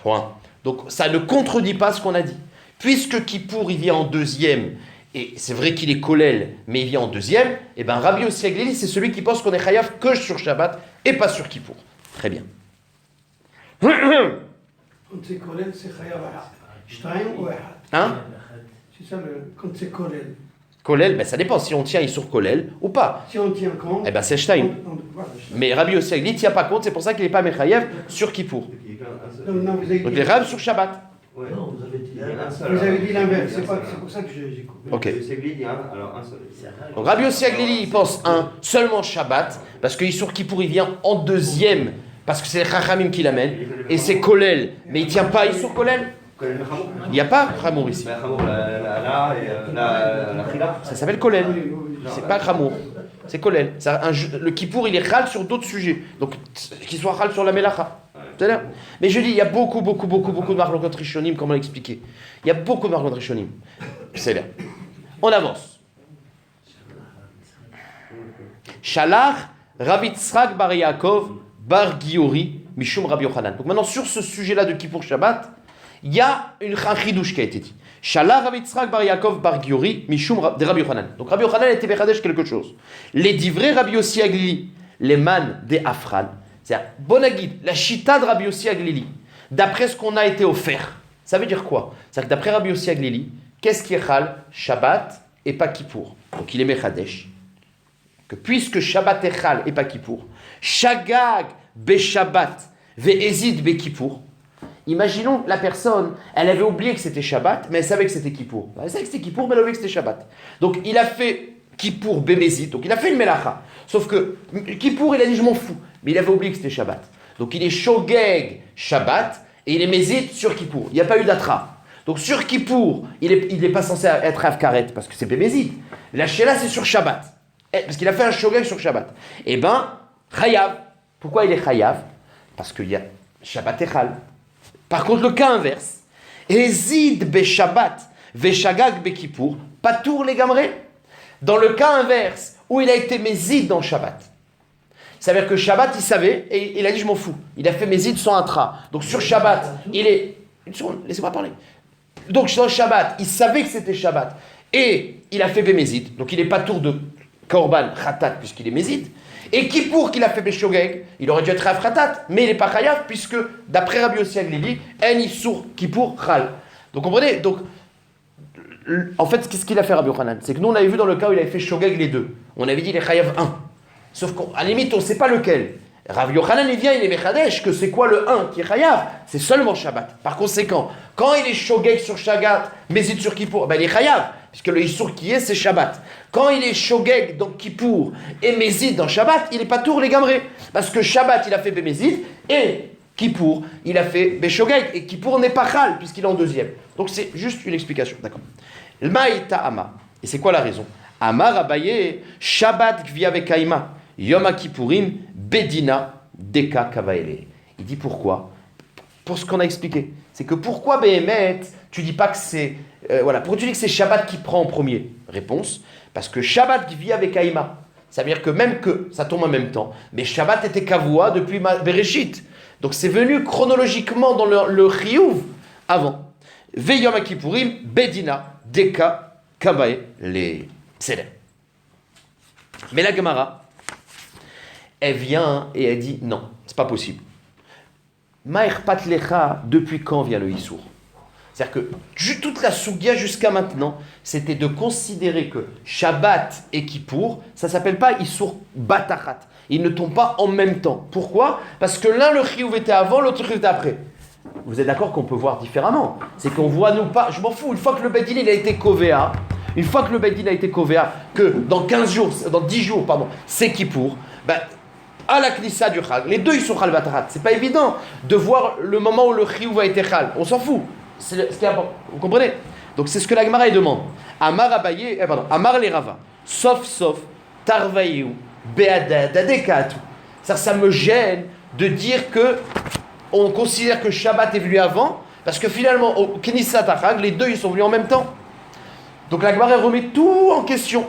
Point. Donc ça ne contredit pas ce qu'on a dit. Puisque Kippour il vient en deuxième, et c'est vrai qu'il est Kolel, mais il vient en deuxième, et bien Rabbi Yossi Aglili, c'est celui qui pense qu'on est Chayav que sur Shabbat et pas sur Kippour. Très bien. Quand c'est Kolel, c'est Chayav Shtaim ou Echad. Hein? C'est ça, quand c'est Kolel. Kolel, ben ça dépend si on tient sur Kolel ou pas. Si on tient compte. Eh ben c'est Shtaim. Voilà, Mais Rabbi Yossi Aglili ne tient pas compte, c'est pour ça qu'il n'est pas Mechayev sur Kippour. non, vous avez Donc dit, les Rav sur Shabbat. Ouais. Non, vous avez dit un seul. vous avez dit l'inverse, c'est pour ça que j'ai coupé. Ok. C'est lui, il dit alors un seul. Donc Rabbi Yossi Aglili, il pense seulement Shabbat, parce que sur Kippour, il vient en deuxième, parce que c'est les Chachamim qui l'amènent, et c'est Kolel, mais il ne tient pas sur Kolel. Kolel Mechamour. Il n'y a pas Chamour ici. Mechamour, la Chila. Ça s'appelle Kolel. C'est pas Chamour. C'est Kolel. Le Kippour, il est Chal sur d'autres sujets. Donc, qu'il soit Chal sur la Melacha. C'est-à-dire. Mais je dis, il y a beaucoup de marloquot rishonim, comment l'expliquer. Il y a beaucoup de marloquot rishonim. C'est là. On avance. Shalach, Rabbi Tzrak bar Yaakov, bar Giori, Mishum Rabbi Yochanan. Donc maintenant, sur ce sujet-là de Kippour Shabbat, il y a un chidouche qui a été dit. Shalach Rabbi Tzrak bar Yaakov bar Giori, Mishum de Rabbi Yochanan. Donc Rabbi Yochanan était Bechadesh quelque chose. Les divrei Rabbi Yossi Aglili, les man des Afran. C'est-à-dire, Bonagid, la chita de Rabbi Yossi Aglili, d'après ce qu'on a été offert, ça veut dire quoi? C'est-à-dire que d'après Rabbi Yossi Aglili, qu'est-ce qui est Chal? Shabbat et pas Kippour. Donc il est Mechadesh. Que puisque Shabbat est Chal et pas Kippour, Shagag be Shabbat ve Ezid be Kippour. Imaginons la personne, elle avait oublié que c'était Shabbat, mais elle savait que c'était Kippour. Elle savait que c'était Kippour, mais elle avait oublié que c'était Shabbat. Donc il a fait Kippour be Mezid, donc il a fait une Melacha. Sauf que Kippour, il a dit je m'en fous. Mais il avait oublié que c'était Shabbat. Donc il est Shogeg Shabbat et il est Mézid sur Kippour. Il n'y a pas eu d'atra. Donc sur Kippour, il est pas censé être Avkaret parce que c'est Bémézid. La Sheila, c'est sur Shabbat. Parce qu'il a fait un Shogeg sur Shabbat. Eh ben, Chayav. Pourquoi il est Chayav? Parce qu'il y a Shabbat et Chal. Par contre, le cas inverse, Ezid be Shabbat ve Shagag be Kippour, Patour les Gamré. Dans le cas inverse, où il a été Mézid dans Shabbat. Ça veut dire que Shabbat, il savait, et il a dit, je m'en fous. Il a fait Mézid sans Atra. Donc sur Shabbat, il est... Une seconde, laissez-moi parler. Donc sur Shabbat, il savait que c'était Shabbat. Et il a fait Bémézid. Donc il n'est pas tour de Korban, Khatat, puisqu'il est Mézid. Et Kippour, qu'il a fait Béshogeg, il aurait dû être Rav Khatat, mais il n'est pas Chayav, puisque d'après Rabbi Yossi Aglili, En Issour Kippour Chal. Donc comprenez? Donc, en fait, qu'est-ce qu'il a fait Rabbi Yochanan? C'est que nous, on avait vu dans le cas où il avait fait Shogeg les deux. On avait dit les Chayav 1. Sauf qu'à la limite, on ne sait pas lequel. Rabbi Yochanan, il vient, il est Mechadesh, que c'est quoi le 1 qui est Chayav? C'est seulement Shabbat. Par conséquent, quand il est Shogeg sur Shabbat, Mézid sur Kippour, ben il est Chayav, puisque le Issour qui est, c'est Shabbat. Quand il est Shogeg dans Kippour et Mézid dans Shabbat, il n'est pas tour les Gamré. Parce que Shabbat, il a fait Bémézid, et Kippour, il a fait Béshogeg, et Kippour n'est pas Chal, puisqu'il est en deuxième. Donc c'est juste une explication, d'accord. L'maïta ama. Et c'est quoi la raison? Amar Abaye, Shabbat Gvia Vekaima, Yom Kippourim, Bedina, Deka Kavaele. Il dit pourquoi? Pour ce qu'on a expliqué. C'est que pourquoi Behemet, tu dis pas que c'est. Voilà, pourquoi tu dis que c'est Shabbat qui prend en premier? Réponse, parce que Shabbat Gvia Vekaima. Ça veut dire que même que ça tombe en même temps, mais Shabbat était Kavua depuis Bereshit. Donc c'est venu chronologiquement dans le Chiyuv avant. Ve Yom Kippourim, Bedina, Deka, Kavae, les Seder. Mais la Gemara, elle vient et elle dit non, c'est pas possible. Maïr Patlecha, depuis quand vient le Issour? C'est-à-dire que toute la Sougia jusqu'à maintenant, c'était de considérer que Shabbat et Kippour, ça ne s'appelle pas Issour Batachat. Ils ne tombent pas en même temps. Pourquoi? Parce que l'un, le chiyuv était avant, l'autre, le chiyuv était après. Vous êtes d'accord qu'on peut voir différemment? C'est qu'on voit nous pas, je m'en fous, une fois que le Beddin il a été Kovéa, que dans 15 jours, dans 10 jours, pardon, c'est Kippour, ben, à la Knissa du Chag, les deux ils sont Chal Batachat. C'est pas évident de voir le moment où le chiyuv a été Chal. On s'en fout. C'est ce qui est important. Vous comprenez? Donc c'est ce que la Gemara demande. Amar Abaye, Amar les Rava, sauf, Tarvaïou, Beada, Dadekatu. Ça me gêne de dire que on considère que Shabbat est venu avant, parce que finalement, au Knissat Chag, les deux ils sont venus en même temps. Donc la Gemara remet tout en question.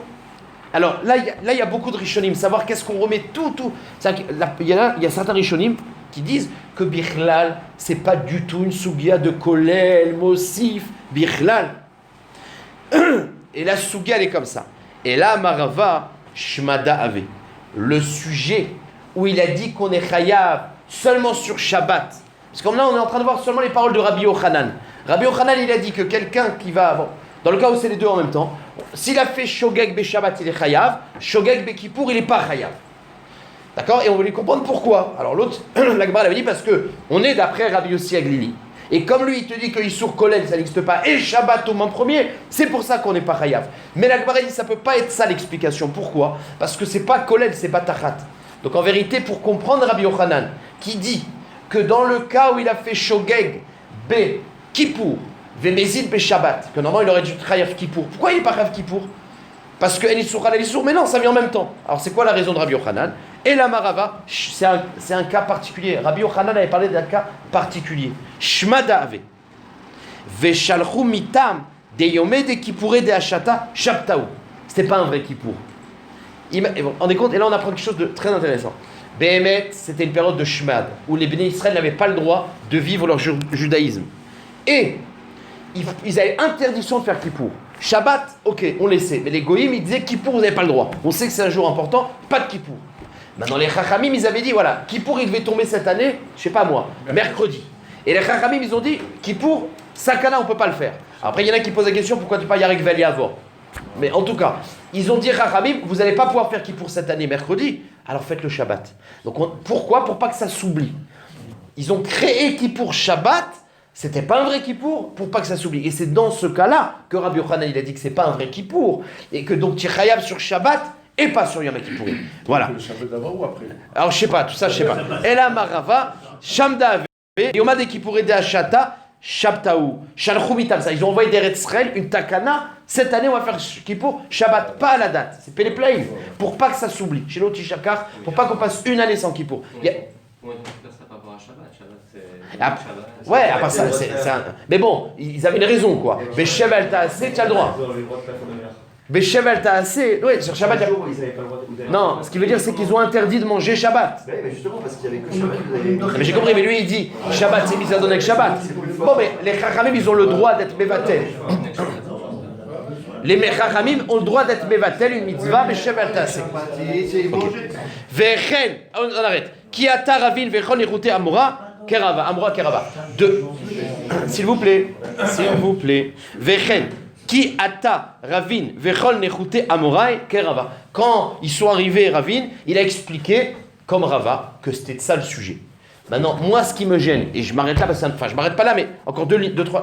Alors là, il y a beaucoup de Rishonim, savoir qu'est-ce qu'on remet tout. Il y a certains Rishonim qui disent que Bichlal, c'est pas du tout une Sougia de Kolel, Mosif, Bichlal. Et la Sougia, elle est comme ça. Et là, Marava, Shmada Ave, le sujet où il a dit qu'on est Chayav seulement sur Shabbat. Parce que là, on est en train de voir seulement les paroles de Rabbi Yochanan. Rabbi Yochanan, il a dit que quelqu'un qui va... Bon, dans le cas où c'est les deux en même temps, s'il a fait Shogeg be Shabbat, il est Chayav. Shogeg be Kippour, il n'est pas Chayav. D'accord? Et on voulait comprendre pourquoi. Alors l'autre, la Gemara avait dit parce que on est d'après Rabbi Yossi Aglili. Et comme lui, il te dit que Issour Kolel, ça n'existe pas, et Shabbat au moment premier, c'est pour ça qu'on n'est pas Chayav. Mais la Gemara dit ça ne peut pas être ça l'explication. Pourquoi? Parce que c'est pas Kolel, c'est Batachat. Donc en vérité, pour comprendre Rabbi Yochanan, qui dit que dans le cas où il a fait Shogeg be Kippour, Vemezid be Shabbat, que normalement il aurait dû être Chayav Kippour. Pourquoi il n'est pas Chayav Kippour? Parce que Enissour Halal Issour, mais non, ça vient en même temps. Alors c'est quoi la raison de Rabbi Yochanan? Et la Marava, c'est un cas particulier. Rabbi Yochanan avait parlé d'un cas particulier. Shmada Ave. Veshalchu mitam de yomé de Kippouré de Hachata Shabtaou. C'était pas un vrai Kippour. On est compte, et là on apprend quelque chose de très intéressant. Behemet, c'était une période de Shmad, où les Béné Israël n'avaient pas le droit de vivre leur judaïsme. Et ils avaient interdiction de faire Kippour. Shabbat, ok, on laissait. Mais les Goïm, ils disaient Kippour, vous n'avez pas le droit. On sait que c'est un jour important, pas de Kippour. Maintenant, les Chachamim, ils avaient dit, voilà, Kippour, il devait tomber cette année, je sais pas moi, mercredi. Et les Chachamim, ils ont dit, Kippour, Sakana, on peut pas le faire. Après, il y en a qui posent la question, pourquoi tu pas Yarek Veli avant? Mais en tout cas, ils ont dit, Chachamim, vous n'allez pas pouvoir faire Kippour cette année, mercredi, alors faites le Shabbat. Donc, pourquoi? Pour pas que ça s'oublie. Ils ont créé Kippour Shabbat. C'était pas un vrai Kippour pour pas que ça s'oublie. Et c'est dans ce cas-là que Rabbi Yochanan il a dit que c'est pas un vrai Kippour et que donc tu es chayav sur Shabbat et pas sur Yom Kippour. Voilà. Le Shabbat d'avant ou après? Alors je sais pas, tout ça je sais pas. Ela Marava, Shamda Ave, Yom Kippour de Hachata, Shabtaou, Shalchou Mitam. Ça, ils ont envoyé des Israël une takana. Cette année on va faire Kippour Shabbat, pas à la date. C'est Péléplaïm pour pas que ça s'oublie. Chez l'autre Shakar, pour pas qu'on passe une année sans Kippour. Ouais, à part ça, c'est un... Mais bon, ils avaient une raison, quoi. Béchevel t'as assez, tu as le droit. Béchevel t'as assez, oui, sur Shabbat. Non, ce qui veut dire, c'est qu'ils ont interdit de manger Shabbat. Mais justement, parce qu'il y avait que Shabbat. Mais j'ai compris, mais lui, il dit Shabbat, c'est mis à donner avec Shabbat. Bon, mais les Chachamim, ils ont le droit d'être Mevatel. Les Chachamim ont le droit d'être Mevatel, une mitzvah, Béchevel t'as assez. Vechen, on arrête. Qui ata ravin vechon érouté amora. Kerava, Amora Kerava. S'il vous plaît. Vechen, qui ata Ravin, Vechol Nechouté Amorai Kerava. Quand ils sont arrivés, Ravin, il a expliqué, comme Rava, que c'était ça le sujet. Maintenant, moi, ce qui me gêne, et je m'arrête là, parce que je m'arrête pas là, mais encore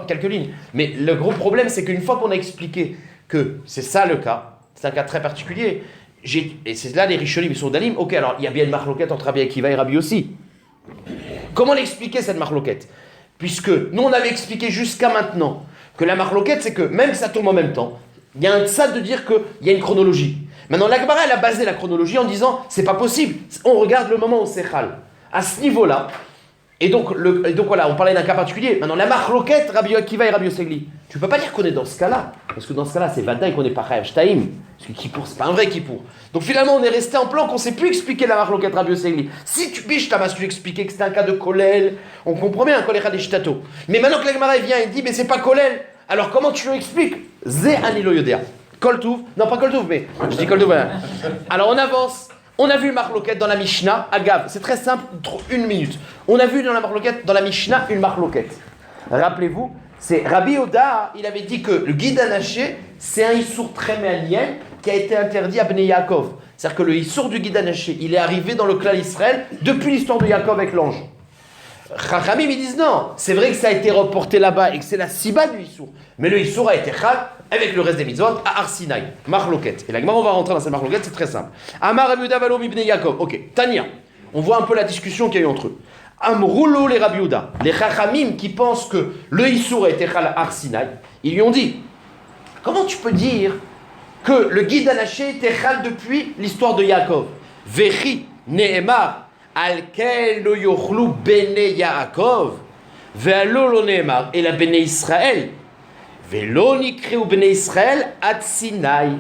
quelques lignes. Mais le gros problème, c'est qu'une fois qu'on a expliqué que c'est ça le cas, c'est un cas très particulier, et c'est là les Rishonim, ils sont d'alim, ok, alors il y a bien une marloquette entre Rabbi Akiva et Rabbi aussi. Comment l'expliquer cette marloquette? Puisque nous on avait expliqué jusqu'à maintenant que la marloquette c'est que même que ça tombe en même temps, il y a un tzad de dire qu'il y a une chronologie. Maintenant la Gemara elle a basé la chronologie en disant c'est pas possible, on regarde le moment où c'est chal. À ce niveau-là, et donc voilà, on parlait d'un cas particulier. Maintenant la marloquette, Rabbi Akiva et Rabbi Yosegli, tu peux pas dire qu'on est dans ce cas-là, parce que dans ce cas-là c'est Vadaï qu'on est pas Chayav Shtaim, parce que Kippour c'est pas un vrai Kippour. Donc finalement on est resté en plan qu'on sait plus expliquer la marloquette Rabbi Yosegli. Si tu biches ta tu expliquais que c'était un cas de Kolel, on comprend bien un Kolel des Shtato. Mais maintenant que la Gemara vient et dit mais c'est pas Kolel, alors comment tu le expliques? Zé Anilo Yodea. Koltouf, non pas Koltouf, mais je dis Koltouf. Voilà. Alors on avance. On a vu le marloquette dans la Mishnah, Agav, c'est très simple, une minute. On a vu dans la marloquette, dans la Mishnah, une marloquette. Rappelez-vous, C'est Rabbi Oda, il avait dit que le guide anaché, c'est un issour très méaniel qui a été interdit à Bnei Yaakov. C'est-à-dire que le issour du guide anaché, il est arrivé dans le clan Israël depuis l'histoire de Yaakov avec l'ange. Chachamim, ils disent non, c'est vrai que ça a été reporté là-bas et que c'est la siba du issour. Mais le issour a été chal avec le reste des mitzvot à Arsinaï, Marloket. Et la Gemara, on va rentrer dans cette Marloket, c'est très simple. Amar Rabbi Yehuda valo mi Bnei Yaakov. Ok, Tania, on voit un peu la discussion qu'il y a eu entre eux. Amroulo les Rabbi Yehuda, les Chachamim qui pensent que le issour a été chal à Arsinaï, ils lui ont dit, comment tu peux dire que le guide anaché était chal depuis l'histoire de Yaakov? Vechi Nehemar. Alkel lo yochlu bene Yaakov, ve'alo lo ne'emar el bene Israël, ve'lo nikreu bene Israël ad Sinai,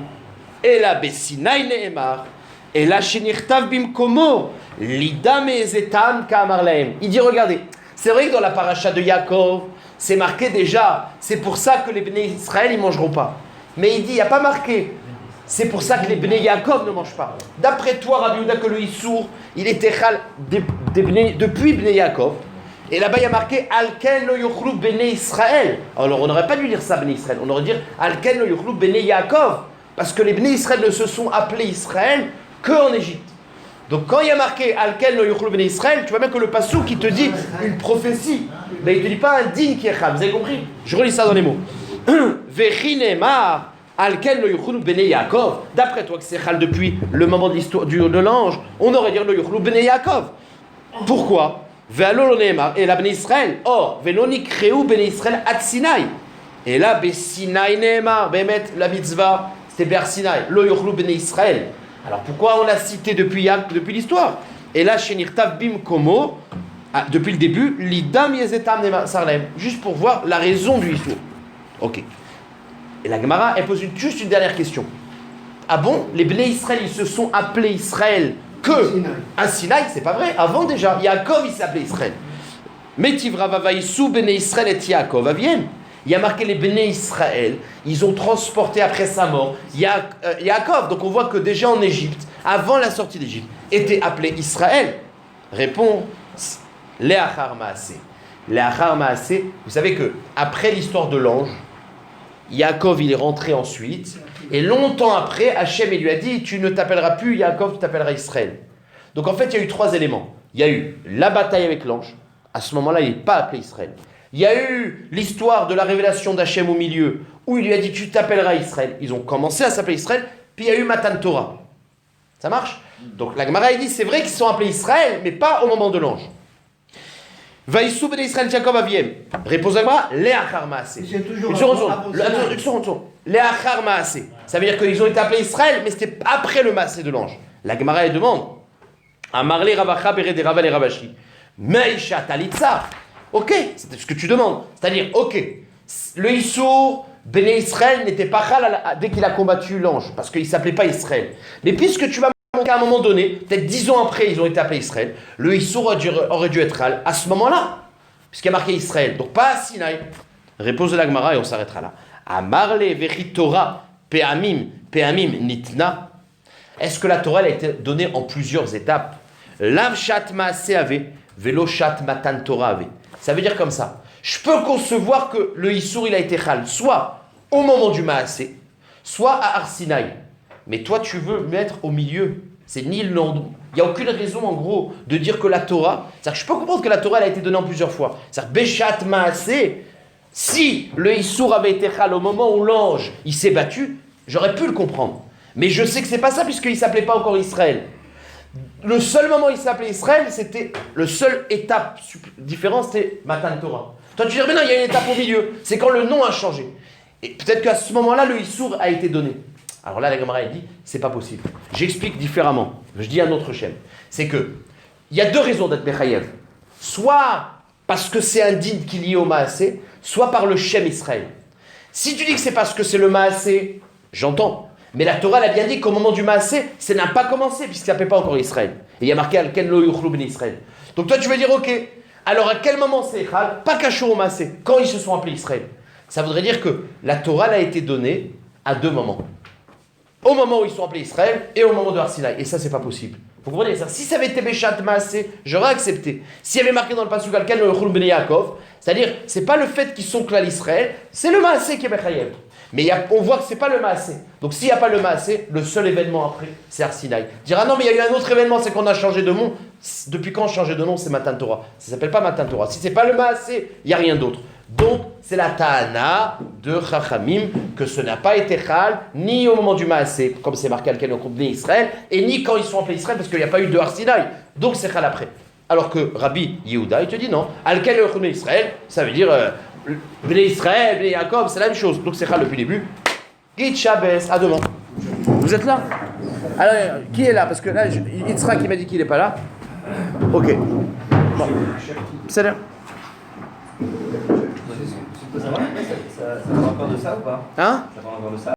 ela besinai ne'emar, ela shenichtav bimkomo, lida me'ezetam ka'amar lahem. Il dit, regardez, c'est vrai que dans la paracha de Yaakov, c'est marqué déjà, c'est pour ça que les bene Israël ils mangeront pas. Mais il dit, il n'y a pas marqué. C'est pour ça que les Bnei Yaakov ne mangent pas. D'après toi, Rabbi Yehuda, que le Issour, il était chal depuis Bnei Yaakov. Et là-bas, il y a marqué Alken lo yochlu Bnei Israël. Alors, on n'aurait pas dû lire ça, Bnei Israël. On aurait dû dire Alken lo yochlu Bnei Yaakov. Parce que les Bnei Israël ne se sont appelés Israël qu'en Égypte. Donc, quand il y a marqué Alken lo yochlu Bnei Israël, tu vois bien que le passou qui te dit une prophétie, ben, il ne te dit pas un digne qui est chal. Vous avez compris? Je relis ça dans les mots. Vechinemar. Alken lo yochlu bnei Yaakov. D'après toi que c'est chal depuis le moment de l'histoire de l'ange, on aurait dit lo yochlu bnei Yaakov. Pourquoi? Ve'alo lo ne'emar et la bnei Israël. Or ve'lo nikreu bnei Israël ad Sinai. Et là besinai ne'emar. Bemet la mitzvah c'était ber Sinai. Lo yochlu bnei Israël. Alors pourquoi on l'a cité depuis l'histoire? Et là shenirtav bim komo depuis le début lidam yezetam sarlem. Juste pour voir la raison du histoire. Ok. Et la Gemara, elle pose juste une dernière question. Ah bon, les Bnei Israël, ils se sont appelés Israël que à Sinaï, c'est pas vrai. Avant déjà, Yaakov, il s'appelait Israël. Metivra vavaïsou Bnei Israël et Yaakov aviennent. Il y a marqué les Bnei Israël, ils ont transporté après sa mort Yaakov. Donc on voit que déjà en Égypte, avant la sortie d'Égypte, était appelé Israël. Répond Léachar Maasé. Léachar Maasé, vous savez que après l'histoire de l'ange, Yaakov, il est rentré ensuite, et longtemps après, Hachem, il lui a dit, tu ne t'appelleras plus Yaakov, tu t'appelleras Israël. Donc en fait, il y a eu 3 éléments. Il y a eu la bataille avec l'ange, à ce moment-là, il n'est pas appelé Israël. Il y a eu l'histoire de la révélation d'Hachem au milieu, où il lui a dit, tu t'appelleras Israël. Ils ont commencé à s'appeler Israël, puis il y a eu Matan Torah. Ça marche? Donc la Gemara, il dit, c'est vrai qu'ils sont appelés Israël, mais pas au moment de l'ange. Vaïsou ben Israël Yaakov aviem. Réponse à moi, Léachar Maasé. Une seconde. Léachar Maasé. Ça veut dire qu'ils ont été appelés Israël, mais c'était après le Maasé de l'ange. La Gemara elle demande Amarle Ravacha Bere de Rava le Ravashi. Meisha Talitza. Ok, c'est ce que tu demandes. C'est-à-dire, ok, le Issour, Béné Israël n'était pas chal dès qu'il a combattu l'ange, parce qu'il ne s'appelait pas Israël. Mais puisque tu vas qu'à un moment donné, peut-être 10 ans après, ils ont été appelés Israël, le Issour aurait dû être chal à ce moment-là, puisqu'il y a marqué Israël, donc pas à Sinaï. Réponse de la Gemara et on s'arrêtera là. Amarle Vechi Torah Pe'amim Nitna. Est-ce que la Torah elle a été donnée en plusieurs étapes? Lav Shat Maaseh Ave, Velo Shat Matan Torah Ave. Ça veut dire comme ça. Je peux concevoir que le Issour il a été chal, soit au moment du Maaseh, soit à Arsinaï. Mais toi, tu veux mettre au milieu. C'est ni le nom. Il n'y a aucune raison, en gros, de dire que la Torah... C'est-à-dire que je peux comprendre que la Torah elle a été donnée en plusieurs fois. C'est-à-dire, Béchat Maaseh, si le Issour avait été chal au moment où l'ange, il s'est battu, j'aurais pu le comprendre. Mais je sais que c'est pas ça, puisqu'il ne s'appelait pas encore Israël. Le seul moment où il s'appelait Israël, c'était... Le seul étape différente, c'était Matan Torah. Toi, tu dis, mais non, il y a une étape au milieu. C'est quand le nom a changé. Et peut-être qu'à ce moment-là, le Issour a été donné. Alors là, la Gemara dit, c'est pas possible. J'explique différemment. Je dis un autre schéma. C'est que il y a 2 raisons d'être Mechayev. Soit parce que c'est un din qui est lié au Maaseh, soit par le Shem Israël. Si tu dis que c'est parce que c'est le Maaseh, j'entends. Mais la Torah elle a bien dit qu'au moment du Maaseh, ça n'a pas commencé puisqu'il n'appelait pas encore Israël. Et il y a marqué Alken lo yuchlu bnei Israël. Donc toi tu veux dire ok. Alors à quel moment c'est Echal? Pas cachot au Maaseh. Quand ils se sont appelés Israël. Ça voudrait dire que la Torah elle a été donnée à 2 moments. Au moment où ils sont appelés Israël et au moment de Har Sinaï. Et ça, c'est pas possible. Vous comprenez ça? Si ça avait été Béchat Maasé, j'aurais accepté. S'il y avait marqué dans le Pasuk Alken le Chul Bnei Yaakov, c'est-à-dire, c'est pas le fait qu'ils sont Klal Israël, c'est le Maasé qui est Bechayev. Mais on voit que c'est pas le Maasé. Donc s'il n'y a pas le Maasé, le seul événement après, c'est Arsinaï. Dira non, mais il y a eu un autre événement, c'est qu'on a changé de nom. Depuis quand on a changé de nom, c'est Matan Torah. Ça s'appelle pas Matan Torah. Si c'est pas le Maasé, il n'y a rien d'autre. Donc, c'est la Ta'ana de Chachamim que ce n'a pas été Chal, ni au moment du Maasé, comme c'est marqué au groupe d'Israël, et ni quand ils sont appelés Israël, parce qu'il n'y a pas eu de Arsinaï. Donc c'est Chal après. Alors que Rabbi Yehuda, il te dit non. Alkel et Israël, ça veut dire Bnei Israël, Bnei Yaakov, c'est la même chose. Donc c'est Chal depuis le début. Git Shabbos, à demain. Vous êtes là? Alors, qui est là? Parce que là, Yitzhak qui m'a dit qu'il n'est pas là. Ok. Bon. C'est là. Ça parle encore de ça ou pas? Hein? Ça parle encore de ça?